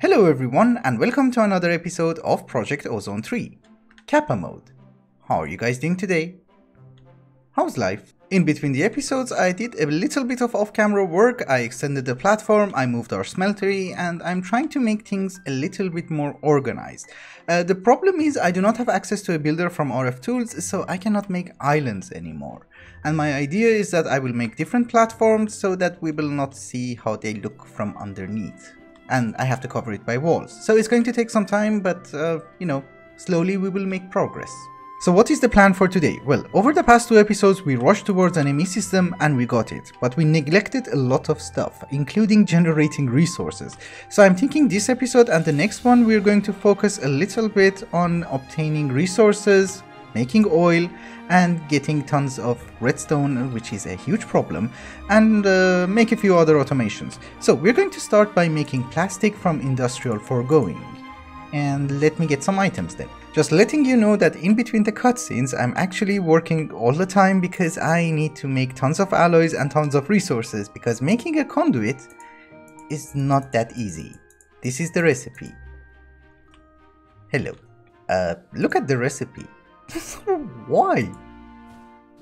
Hello everyone and welcome to another episode of Project Ozone 3, Kappa mode. How are you guys doing today? How's life? In between the episodes I did a little bit of off-camera work, I extended the platform, I moved our smeltery, and I'm trying to make things a little bit more organized. The problem is I do not have access to a builder from RF Tools, so I cannot make islands anymore. And my idea is that I will make different platforms so that we will not see how they look from underneath. And I have to cover it by walls. So it's going to take some time, but slowly we will make progress. So what is the plan for today? Well, over the past two episodes we rushed towards an ME system and we got it, but we neglected a lot of stuff, including generating resources. So I'm thinking this episode and the next one we're going to focus a little bit on obtaining resources, making oil, and getting tons of redstone, which is a huge problem, and make a few other automations. So we're going to start by making plastic from industrial foregoing. And let me get some items then. Just letting you know that in between the cutscenes I'm actually working all the time because I need to make tons of alloys and tons of resources, because making a conduit is not that easy. This is the recipe. Hello. Look at the recipe. Why?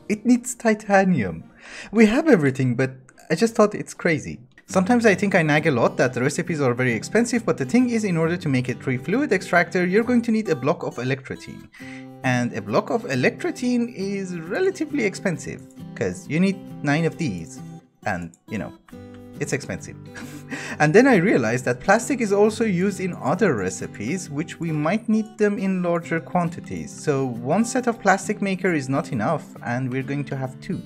It needs titanium. We have everything, but I just thought it's crazy. Sometimes I think I nag a lot that the recipes are very expensive, but the thing is, in order to make a tree fluid extractor, you're going to need a block of electrotine. And a block of electrotine is relatively expensive, because you need 9 of these, and it's expensive. And then I realized that plastic is also used in other recipes, which we might need them in larger quantities. So one set of plastic maker is not enough, and we're going to have 2.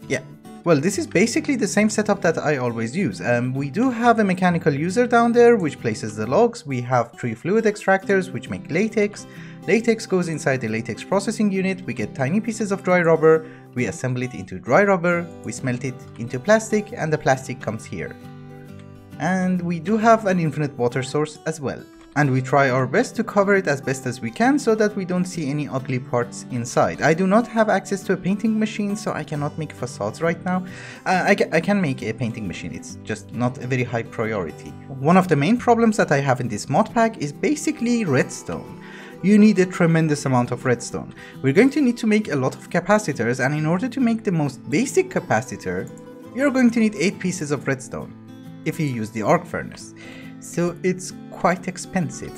Yeah. Well, this is basically the same setup that I always use. We do have a mechanical user down there which places the logs. We have 3 fluid extractors which make latex. Latex goes inside the latex processing unit. We get tiny pieces of dry rubber. We assemble it into dry rubber. We smelt it into plastic, and the plastic comes here. And we do have an infinite water source as well. And we try our best to cover it as best as we can so that we don't see any ugly parts inside. I do not have access to a painting machine, so I cannot make facades right now. I can make a painting machine, it's just not a very high priority. One of the main problems that I have in this mod pack is basically redstone. You need a tremendous amount of redstone. We're going to need to make a lot of capacitors, and in order to make the most basic capacitor, you're going to need 8 pieces of redstone, if you use the arc furnace. So it's quite expensive.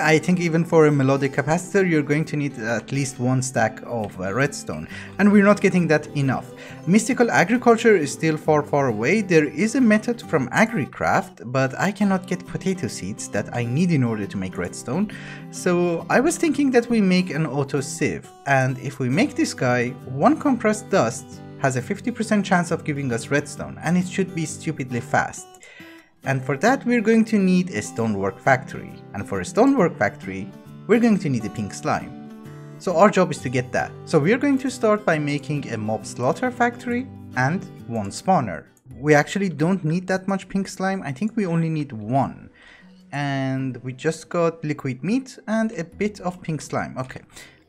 I think even for a melodic capacitor you're going to need at least 1 stack of redstone, and we're not getting that enough. Mystical agriculture is still far away. There is a method from AgriCraft, but I cannot get potato seeds that I need in order to make redstone. So I was thinking that we make an auto sieve, and if we make this guy, 1 compressed dust has a 50% chance of giving us redstone, and it should be stupidly fast. And for that we're going to need a stonework factory, and for a stonework factory we're going to need a pink slime. So our job is to get that. So we're going to start by making a mob slaughter factory and 1 spawner. We actually don't need that much pink slime, I think we only need 1. And we just got liquid meat and a bit of pink slime. Okay,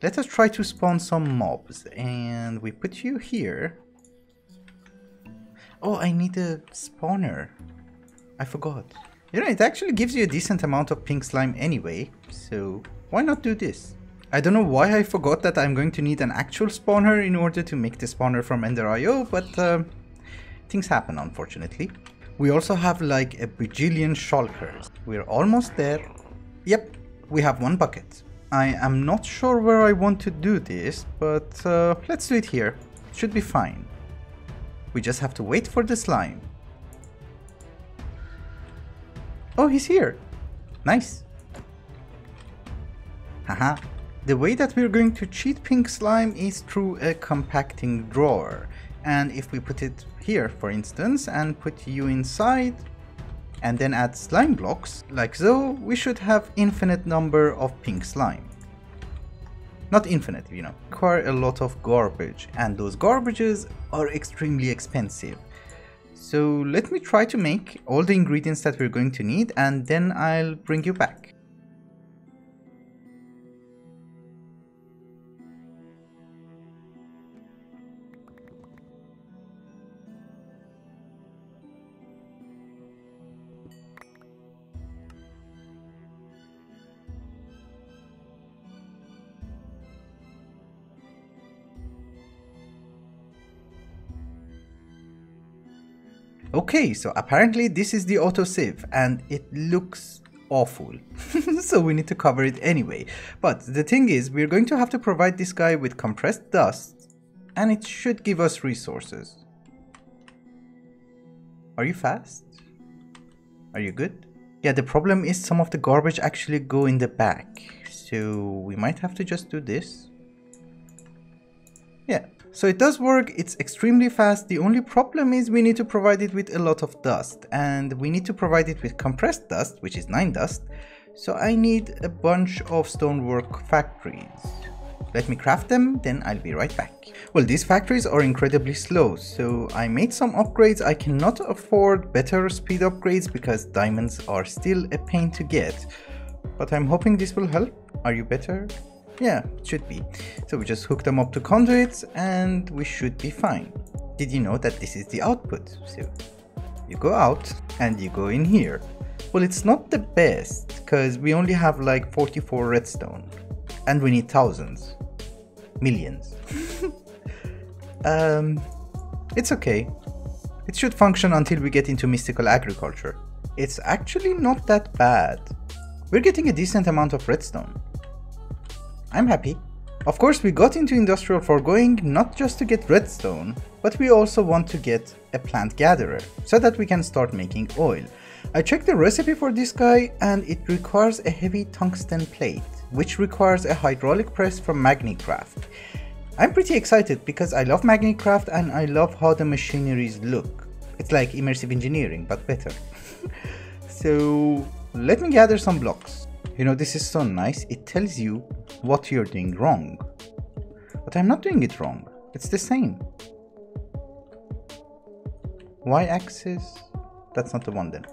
let us try to spawn some mobs, and we put you here. Oh, I need a spawner. I forgot. It actually gives you a decent amount of pink slime anyway, so why not do this? I don't know why I forgot that I'm going to need an actual spawner in order to make the spawner from Ender.io, but things happen unfortunately. We also have like a bajillion shulkers. We're almost there. Yep, we have 1 bucket. I am not sure where I want to do this, but let's do it here. It should be fine. We just have to wait for the slime. Oh, he's here. Nice. Haha. The way that we're going to cheat pink slime is through a compacting drawer. And if we put it here, for instance, and put you inside, and then add slime blocks, like so, we should have infinite number of pink slime. Not infinite, require a lot of garbage, and those garbages are extremely expensive. So let me try to make all the ingredients that we're going to need, and then I'll bring you back. Okay, so apparently this is the autosave and it looks awful. So we need to cover it anyway. But the thing is, we're going to have to provide this guy with compressed dust and it should give us resources. Are you fast? Are you good? Yeah, the problem is some of the garbage actually go in the back. So we might have to just do this. Yeah, so it does work. It's extremely fast. The only problem is we need to provide it with a lot of dust. And we need to provide it with compressed dust, which is 9 dust. So I need a bunch of stonework factories. Let me craft them, then I'll be right back. Well, these factories are incredibly slow, so I made some upgrades. I cannot afford better speed upgrades because diamonds are still a pain to get. But I'm hoping this will help. Are you better? Yeah, it should be. So we just hook them up to conduits and we should be fine. Did you know that this is the output? So you go out and you go in here. Well, it's not the best because we only have like 44 redstone and we need thousands. Millions. It's okay. It should function until we get into mystical agriculture. It's actually not that bad. We're getting a decent amount of redstone. I'm happy. Of course, we got into industrial foregoing not just to get redstone, but we also want to get a plant gatherer so that we can start making oil. I checked the recipe for this guy and it requires a heavy tungsten plate, which requires a hydraulic press from Magnicraft. I'm pretty excited because I love Magnicraft and I love how the machineries look. It's like immersive engineering, but better. So let me gather some blocks. You know, this is so nice. It tells you what you're doing wrong. But I'm not doing it wrong. It's the same. Y-axis. That's not the one then.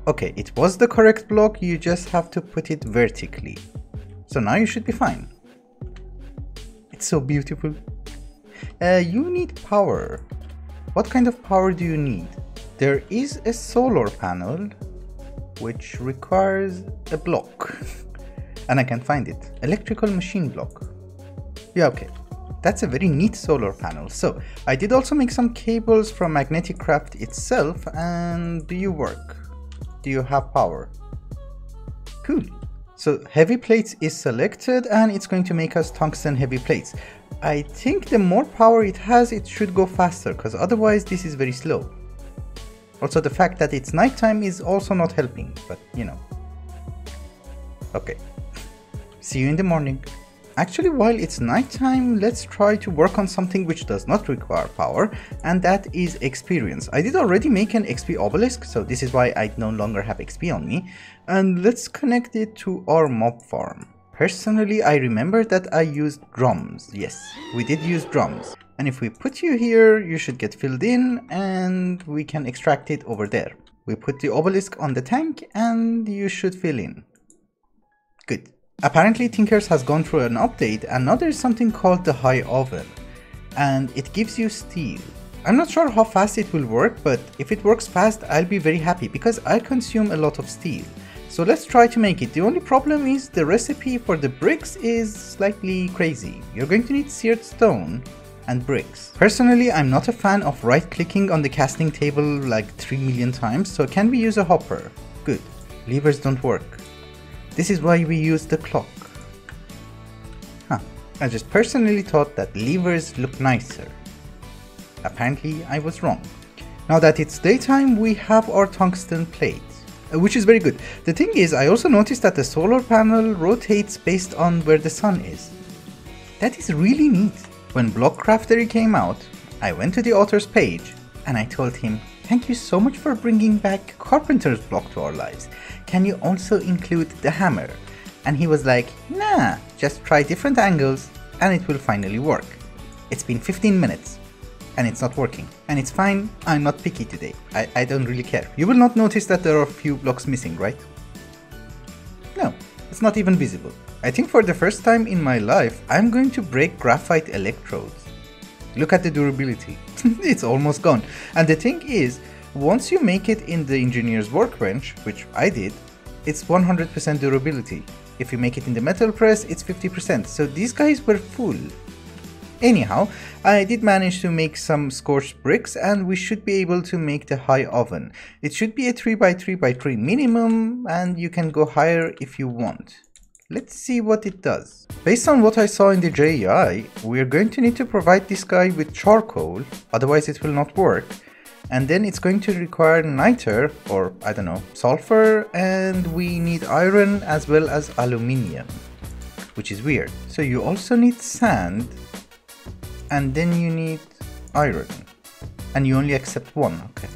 Okay, it was the correct block. You just have to put it vertically. So now you should be fine. It's so beautiful. You need power. What kind of power do you need? There is a solar panel which requires a block. And I can find it. Electrical machine block. Yeah, okay. That's a very neat solar panel. So I did also make some cables from Magneticraft itself. And do you work? Do you have power? Cool. So heavy plates is selected and it's going to make us tungsten heavy plates. I think the more power it has, it should go faster because otherwise this is very slow. Also the fact that it's nighttime is also not helping, but you know. Okay. See you in the morning. Actually, while it's nighttime, let's try to work on something which does not require power, and that is experience. I did already make an XP obelisk, so this is why I no longer have XP on me, and let's connect it to our mob farm. Personally, I remember that I used drums. Yes, we did use drums. And if we put you here, you should get filled in, and we can extract it over there. We put the obelisk on the tank, and you should fill in. Good. Apparently Tinkers has gone through an update and now there is something called the high oven and it gives you steel. I'm not sure how fast it will work, but if it works fast I'll be very happy because I consume a lot of steel. So let's try to make it. The only problem is the recipe for the bricks is slightly crazy. You're going to need seared stone and bricks. Personally, I'm not a fan of right clicking on the casting table like 3 million times, so can we use a hopper? Good. Levers don't work. This is why we use the clock. Huh, I just personally thought that levers look nicer. Apparently I was wrong. Now that it's daytime, we have our tungsten plate, which is very good. The thing is, I also noticed that the solar panel rotates based on where the sun is. That is really neat. When Block Craftery came out, I went to the author's page and I told him, "Thank you so much for bringing back Carpenter's block to our lives. Can you also include the hammer?" And he was like, "Nah, just try different angles and it will finally work." It's been 15 minutes and it's not working. And it's fine, I'm not picky today. I don't really care. You will not notice that there are a few blocks missing, right? No, it's not even visible. I think for the first time in my life, I'm going to break graphite electrodes. Look at the durability. It's almost gone. And the thing is, once you make it in the engineer's workbench, which I did, it's 100% durability. If you make it in the metal press, it's 50%. So these guys were full. Anyhow, I did manage to make some scorched bricks and we should be able to make the high oven. It should be a 3x3x3 minimum and you can go higher if you want. Let's see what it does. Based on what I saw in the JEI, we're going to need to provide this guy with charcoal, otherwise it will not work. And then it's going to require niter, or I don't know, sulfur, and we need iron as well as aluminium, which is weird. So you also need sand, and then you need iron, and you only accept one, okay.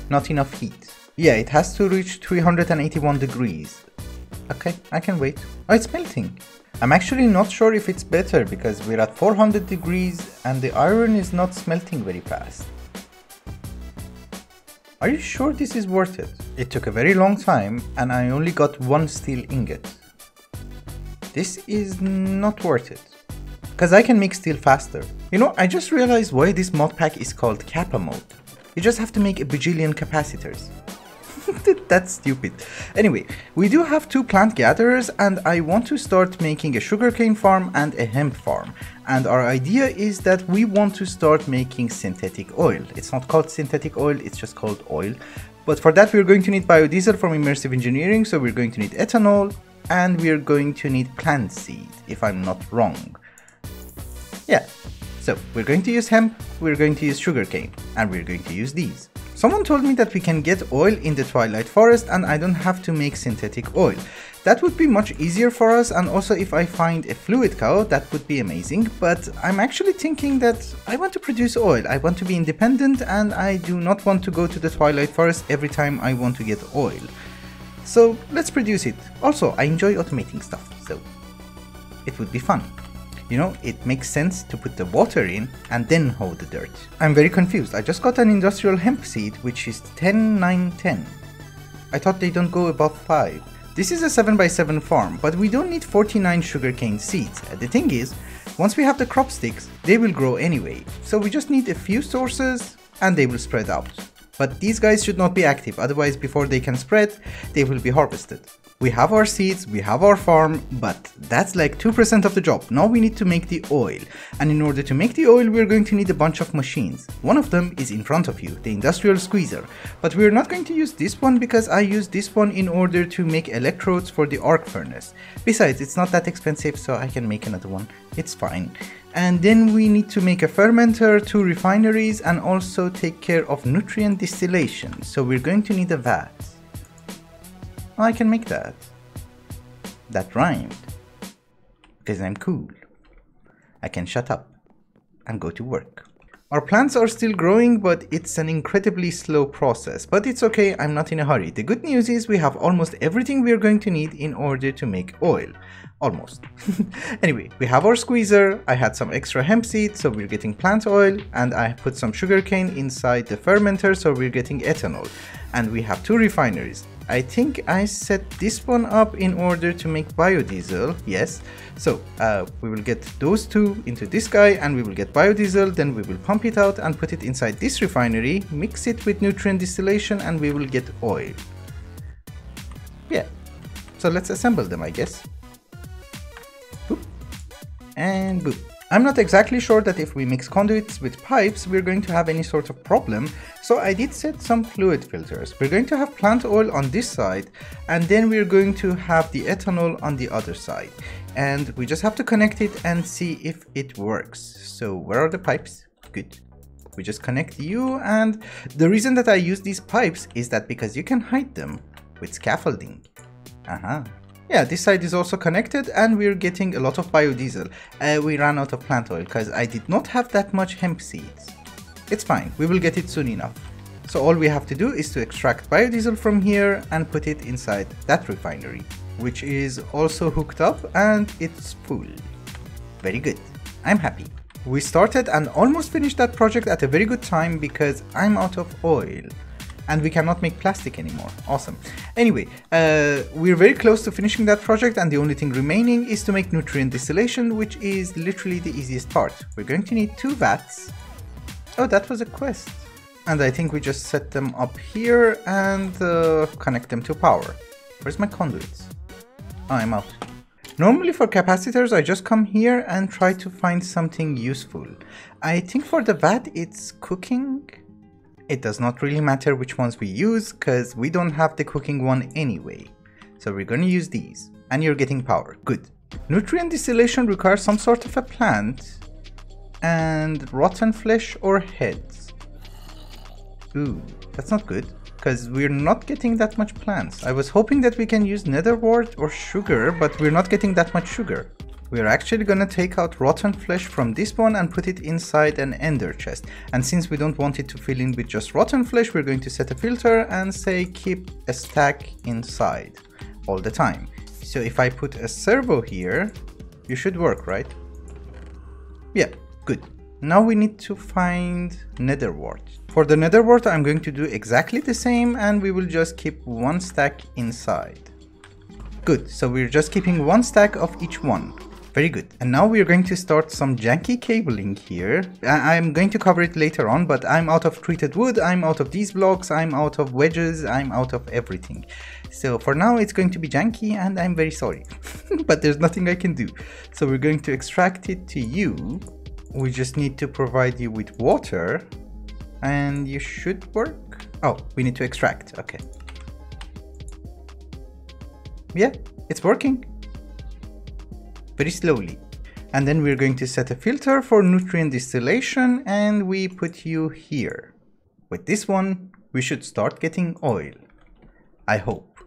Not enough heat. Yeah, it has to reach 381 degrees. Okay, I can wait. Oh, it's melting. I'm actually not sure if it's better because we're at 400 degrees and the iron is not smelting very fast. Are you sure this is worth it? It took a very long time and I only got one steel ingot. This is not worth it. Because I can make steel faster. You know, I just realized why this mod pack is called Kappa mode. You just have to make a bajillion capacitors. That's stupid. Anyway, we do have 2 plant gatherers and I want to start making a sugarcane farm and a hemp farm. And our idea is that we want to start making synthetic oil. It's not called synthetic oil, it's just called oil. But for that we're going to need biodiesel from immersive engineering, so we're going to need ethanol and we're going to need plant seed, if I'm not wrong. Yeah, so we're going to use hemp, we're going to use sugarcane, and we're going to use these. Someone told me that we can get oil in the Twilight Forest and I don't have to make synthetic oil. That would be much easier for us, and also if I find a fluid cow, that would be amazing, but I'm actually thinking that I want to produce oil. I want to be independent and I do not want to go to the Twilight Forest every time I want to get oil. So let's produce it. Also, I enjoy automating stuff, so it would be fun. You know, it makes sense to put the water in and then hoe the dirt. I'm very confused. I just got an industrial hemp seed which is 10, 9, 10. I thought they don't go above 5. This is a 7x7 farm, but we don't need 49 sugarcane seeds. The thing is, once we have the crop sticks, they will grow anyway. So we just need a few sources and they will spread out. But these guys should not be active, otherwise before they can spread, they will be harvested. We have our seeds, we have our farm, but that's like 2% of the job. Now we need to make the oil. And in order to make the oil, we're going to need a bunch of machines. One of them is in front of you, the industrial squeezer. But we're not going to use this one because I use this one in order to make electrodes for the arc furnace. Besides, it's not that expensive, so I can make another one. It's fine. And then we need to make a fermenter, 2 refineries, and also take care of nutrient distillation. So we're going to need a vat. Oh, I can make that. That rhymed. Because I'm cool. I can shut up and go to work. Our plants are still growing, but it's an incredibly slow process. But it's okay, I'm not in a hurry. The good news is we have almost everything we're going to need in order to make oil. Almost. Anyway, we have our squeezer, I had some extra hemp seed, so we're getting plant oil, and I put some sugarcane inside the fermenter, so we're getting ethanol. And we have 2 refineries. I think I set this one up in order to make biodiesel, yes. So we will get those 2 into this guy and we will get biodiesel, then we will pump it out and put it inside this refinery, mix it with nutrient distillation and we will get oil. Yeah, so let's assemble them, I guess. Boop. And boop. I'm not exactly sure that if we mix conduits with pipes, we're going to have any sort of problem, so I did set some fluid filters. We're going to have plant oil on this side, and then we're going to have the ethanol on the other side. And we just have to connect it and see if it works. So where are the pipes? Good. We just connect you, and the reason that I use these pipes is that because you can hide them with scaffolding. Yeah, this side is also connected and we're getting a lot of biodiesel. We ran out of plant oil because I did not have that much hemp seeds. It's fine, we will get it soon enough. So all we have to do is to extract biodiesel from here and put it inside that refinery, which is also hooked up and it's full. Very good, I'm happy. We started and almost finished that project at a very good time because I'm out of oil. And we cannot make plastic anymore. Awesome. Anyway, we're very close to finishing that project and the only thing remaining is to make nutrient distillation, which is literally the easiest part. We're going to need 2 vats. Oh, that was a quest. And I think we just set them up here and connect them to power. Where's my conduits? Oh, I'm out. Normally for capacitors, I just come here and try to find something useful. I think for the vat, it's cooking. It does not really matter which ones we use because we don't have the cooking one anyway. So we're going to use these. And you're getting power. Good. Nutrient distillation requires some sort of a plant and rotten flesh or heads. Ooh, that's not good. Because we're not getting that much plants. I was hoping that we can use nether wart or sugar, but we're not getting that much sugar. We're actually gonna take out rotten flesh from this one and put it inside an ender chest. And since we don't want it to fill in with just rotten flesh, we're going to set a filter and say keep a stack inside all the time. So if I put a servo here, you should work, right? Yeah, good. Now we need to find nether wart. For the nether wart, I'm going to do exactly the same and we will just keep one stack inside. Good, so we're just keeping one stack of each one. Very good. And now we're going to start some janky cabling here. I'm going to cover it later on, but I'm out of treated wood, I'm out of these blocks, I'm out of wedges, I'm out of everything. So for now it's going to be janky and I'm very sorry. But there's nothing I can do. So we're going to extract it to you. We just need to provide you with water and you should work. Oh, we need to extract. Okay. Yeah, it's working. Very slowly. And then we're going to set a filter for nutrient distillation and we put you here. With this one, we should start getting oil. I hope.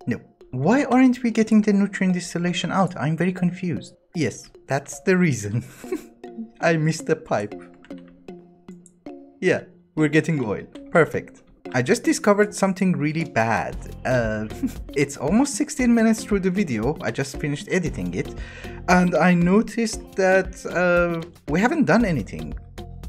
No. Why aren't we getting the nutrient distillation out? I'm very confused. Yes, that's the reason. I missed the pipe. Yeah, we're getting oil. Perfect. I just discovered something really bad. It's almost 16 minutes through the video. I just finished editing it. And I noticed that we haven't done anything.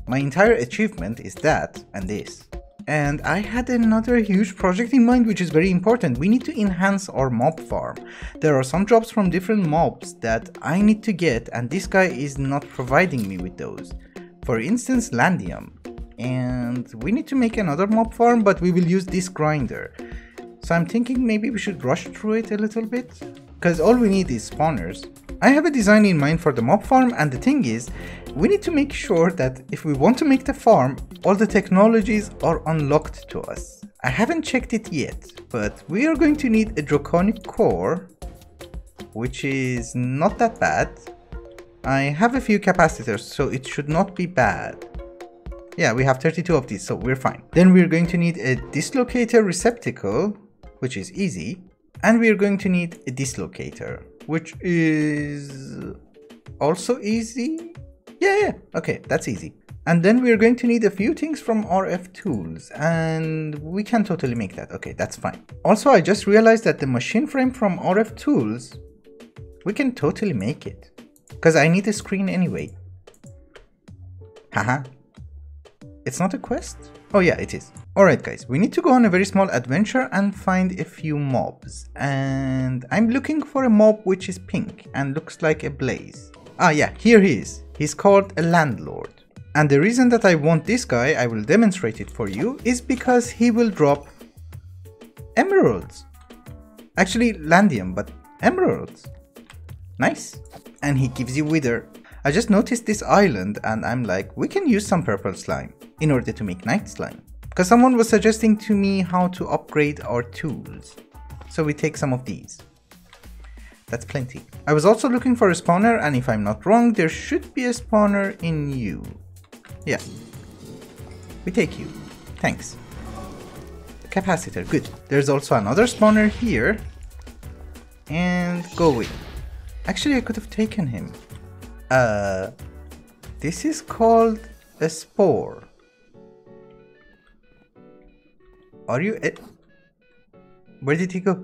My entire achievement is that and this. And I had another huge project in mind which is very important. We need to enhance our mob farm. There are some jobs from different mobs that I need to get and this guy is not providing me with those. For instance, Landium. And we need to make another mob farm, but we will use this grinder. So I'm thinking maybe we should rush through it a little bit. Because all we need is spawners. I have a design in mind for the mob farm and the thing is, we need to make sure that if we want to make the farm, all the technologies are unlocked to us. I haven't checked it yet, but we are going to need a draconic core, which is not that bad. I have a few capacitors, so it should not be bad. Yeah, we have 32 of these, so we're fine. Then we're going to need a dislocator receptacle, which is easy. And we're going to need a dislocator, which is also easy. Yeah, okay, that's easy. And then we're going to need a few things from RF tools, and we can totally make that. Okay, that's fine. Also, I just realized that the machine frame from RF tools, we can totally make it. Because I need a screen anyway. Haha. It's not a quest? Oh yeah, it is. Alright guys, we need to go on a very small adventure and find a few mobs. And I'm looking for a mob which is pink and looks like a blaze. Ah yeah, here he is. He's called a landlord. And the reason that I want this guy, I will demonstrate it for you, is because he will drop emeralds. Actually Landium, but emeralds. Nice. And he gives you wither. I just noticed this island and I'm like, we can use some purple slime in order to make night slime. Because someone was suggesting to me how to upgrade our tools. So we take some of these. That's plenty. I was also looking for a spawner and if I'm not wrong, there should be a spawner in you. Yeah. We take you. Thanks. Capacitor, good. There's also another spawner here. And go away. Actually, I could have taken him. This is called a spore. Are you where did he go?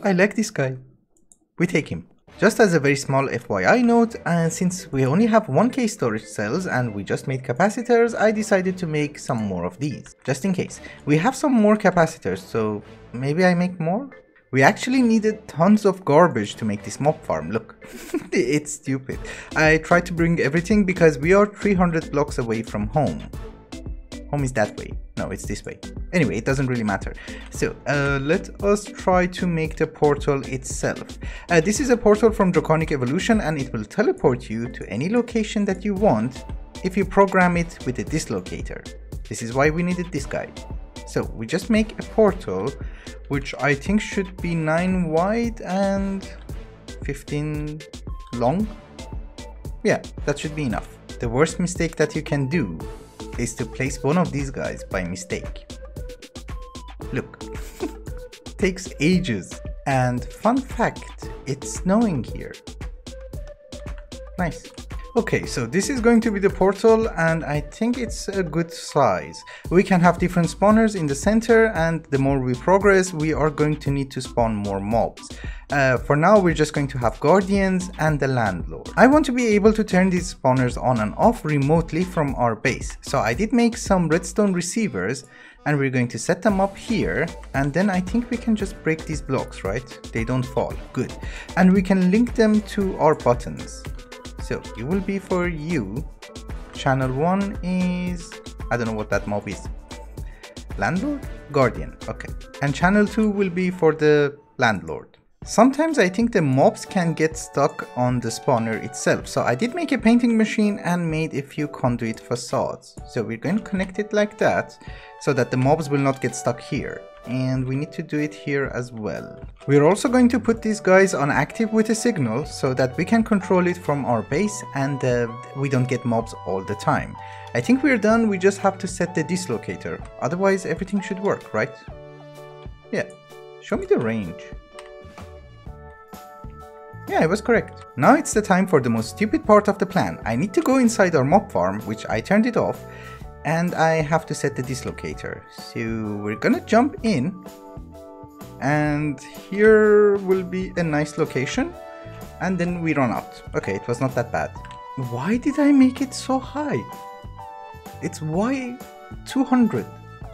I like this guy. We take him. Just as a very small FYI note, and since we only have 1k storage cells and we just made capacitors, I decided to make some more of these, just in case. We have some more capacitors, so maybe I make more? We actually needed tons of garbage to make this mob farm, look. It's stupid. I tried to bring everything because we are 300 blocks away from home. Home is that way. No, it's this way. Anyway, it doesn't really matter. So let us try to make the portal itself. This is a portal from Draconic Evolution, and it will teleport you to any location that you want if you program it with a dislocator. This is why we needed this guy. So we just make a portal, which I think should be 9 wide and 15 long. Yeah, that should be enough. The worst mistake that you can do is to place one of these guys by mistake. Look, takes ages. And fun fact, it's snowing here. Nice. Okay, so this is going to be the portal, and I think it's a good size. We can have different spawners in the center, and the more we progress, we are going to need to spawn more mobs. For now, we're just going to have guardians and the landlord. I want to be able to turn these spawners on and off remotely from our base. So I did make some redstone receivers, and we're going to set them up here, and then I think we can just break these blocks, right? They don't fall. Good. And we can link them to our buttons. So it will be for you. Channel 1 is, I don't know what that mob is. Landlord? Guardian. Okay. And channel 2 will be for the landlord. Sometimes I think the mobs can get stuck on the spawner itself. So I did make a painting machine and made a few conduit facades. So we're going to connect it like that so that the mobs will not get stuck here. And we need to do it here as well. We're also going to put these guys on active with a signal so that we can control it from our base, and we don't get mobs all the time. I think we're done. We just have to set the dislocator. Otherwise everything should work, right? Yeah. Show me the range. Yeah, I was correct. Now it's the time for the most stupid part of the plan. I need to go inside our mob farm, which I turned it off, and I have to set the dislocator. So we're gonna jump in, and here will be a nice location, and then we run out. Okay, it was not that bad. Why did I make it so high? It's why 200.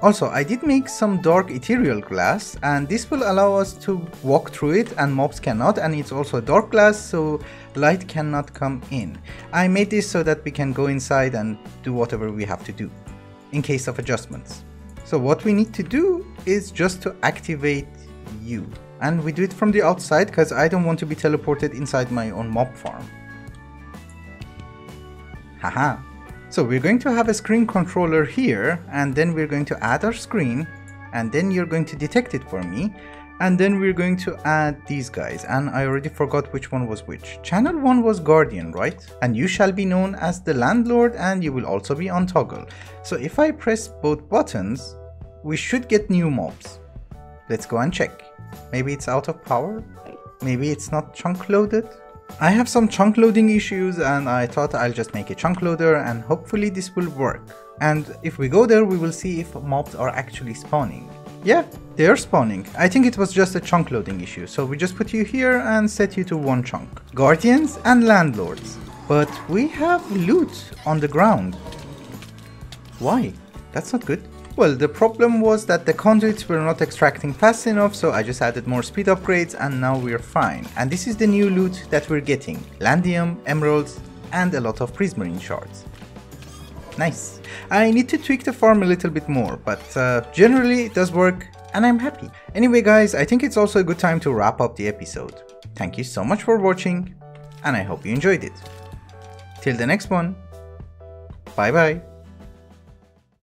Also, I did make some dark ethereal glass, and this will allow us to walk through it and mobs cannot, and it's also dark glass, so light cannot come in. I made this so that we can go inside and do whatever we have to do in case of adjustments. So what we need to do is just to activate you, and we do it from the outside because I don't want to be teleported inside my own mob farm. Haha. So we're going to have a screen controller here, and then we're going to add our screen, and then you're going to detect it for me, and then we're going to add these guys, and I already forgot which one was which. Channel 1 was Guardian, right? And you shall be known as the landlord, and you will also be on toggle. So if I press both buttons, we should get new mobs. Let's go and check. Maybe it's out of power? Maybe it's not chunk loaded? I have some chunk loading issues, and I thought I'll just make a chunk loader, and hopefully this will work. And if we go there, we will see if mobs are actually spawning. Yeah, they are spawning. I think it was just a chunk loading issue, so we just put you here and set you to one chunk. Guardians and landlords. But we have loot on the ground. Why? That's not good. Well, the problem was that the conduits were not extracting fast enough, so I just added more speed upgrades, and now we're fine. And this is the new loot that we're getting. Landium, emeralds, and a lot of prismarine shards. Nice. I need to tweak the farm a little bit more, but generally it does work, and I'm happy. Anyway guys, I think it's also a good time to wrap up the episode. Thank you so much for watching, and I hope you enjoyed it. Till the next one, bye bye.